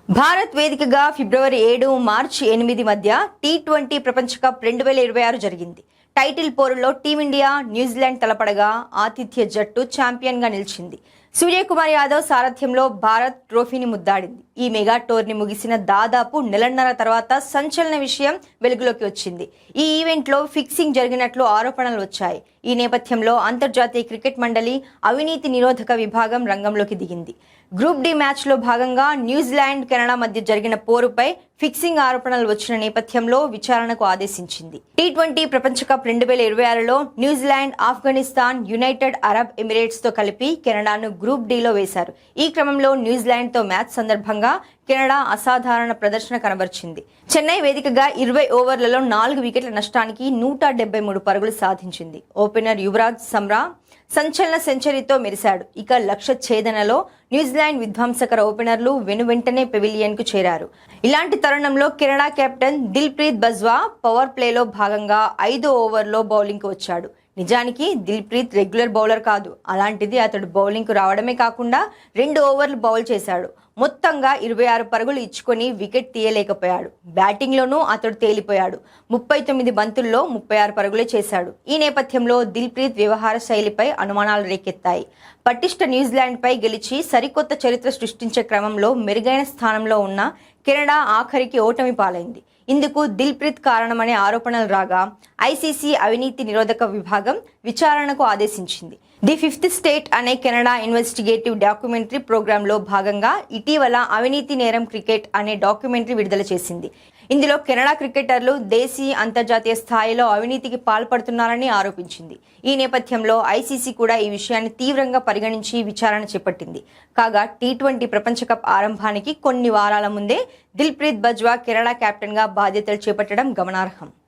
భారత్ వేదికగా ఫిబ్రవరి 7, మార్చి 8 మధ్య టీ20 ప్రపంచ కప్ 2026 జరిగింది. టైటిల్ పోరులో టీమిండియా న్యూజిలాండ్ తలపడగా ఆతిథ్య జట్టు ఛాంపియన్గా నిలిచింది. సూర్యకుమార్ యాదవ్ సారథ్యంలో భారత్ ట్రోఫీని ముద్దాడింది. ఈ మెగా టోర్నీ ముగిసిన దాదాపు నెలన్నర తర్వాత సంచలన విషయం వెలుగులోకి వచ్చింది. ఈ ఈవెంట్లో ఫిక్సింగ్ జరిగినట్లు ఆరోపణలు వచ్చాయి. ఈ నేపథ్యంలో అంతర్జాతీయ క్రికెట్ మండలి అవినీతి నిరోధక విభాగం రంగంలోకి దిగింది. గ్రూప్ డి మ్యాచ్లో భాగంగా న్యూజిలాండ్ కెనడా మధ్య జరిగిన పోరుపై ఫిక్సింగ్ ఆరోపణలు వచ్చిన నేపథ్యంలో విచారణకు ఆదేశించింది. టీ20 ప్రపంచ కప్ 2026లో New Zealand, Afghanistan, United Arab Emirates తో కలిపి కెనడాను గ్రూప్ డిలో వేశారు. ఈ క్రమంలో న్యూజిలాండ్ తో మ్యాచ్ సందర్భంగా కెనడా అసాధారణ ప్రదర్శన కనబర్చింది. చెన్నై వేదికగా 20 ఓవర్లలో 4 వికెట్ల నష్టానికి 173 పరుగులు సాధించింది. ఓపెనర్ యువరాజ్ సమ్రా సంచలన సెంచరీతో మెరిశాడు. ఇక లక్ష్య ఛేదనలో న్యూజిలాండ్ విధ్వంసకర ఓపెనర్లు వెనువెంటనే పెవిలియన్ కు చేరారు. ఇలాంటి తరుణంలో Canada captain Dilpreet Bajwa power ప్లేలో భాగంగా 5వ ఓవర్లో బౌలింగ్ కు వచ్చాడు. నిజానికి దిల్ప్రీత్ రెగ్యులర్ బౌలర్ కాదు. అలాంటిది అతడు బౌలింగ్ కు రావడమే కాకుండా 2 ఓవర్లు బౌల్ చేశాడు. మొత్తంగా 26 పరుగులు ఇచ్చుకొని వికెట్ తీయలేకపోయాడు. బ్యాటింగ్లోనూ అతడు తేలిపోయాడు. 39 బంతుల్లో 36 పరుగులే చేశాడు. ఈ నేపథ్యంలో దిల్ప్రీత్ వ్యవహార శైలిపై అనుమానాలు రేకెత్తాయి. పటిష్ట న్యూజిలాండ్పై గెలిచి సరికొత్త చరిత్ర సృష్టించే క్రమంలో మెరుగైన స్థానంలో ఉన్న కెనడా ఆఖరికి ఓటమి పాలైంది. ఇందుకు దిల్ప్రీత్ కారణమనే ఆరోపణలు రాగా ఐసీసీ అవినీతి నిరోధక విభాగం విచారణకు ఆదేశించింది. ది ఫిఫ్త్ స్టేట్ అనే కెనడా ఇన్వెస్టిగేటివ్ డాక్యుమెంటరీ ప్రోగ్రాంలో భాగంగా ఇటీవల అవినీతి నేరం క్రికెట్ అనే డాక్యుమెంటరీ విడుదల చేసింది. ఇందులో కెనడా క్రికెటర్లు దేశీయ, అంతర్జాతీయ స్థాయిలో అవినీతికి పాల్పడుతున్నారని ఆరోపించింది. ఈ నేపథ్యంలో ఐసీసీ కూడా ఈ విషయాన్ని తీవ్రంగా పరిగణించి విచారణ చేపట్టింది. కాగా టీ20 ప్రపంచ కప్ ఆరంభానికి కొన్ని వారాల ముందే దిల్ప్రీత్ బజ్వా కెనడా కెప్టెన్ గా బాధ్యతలు చేపట్టడం గమనార్హం.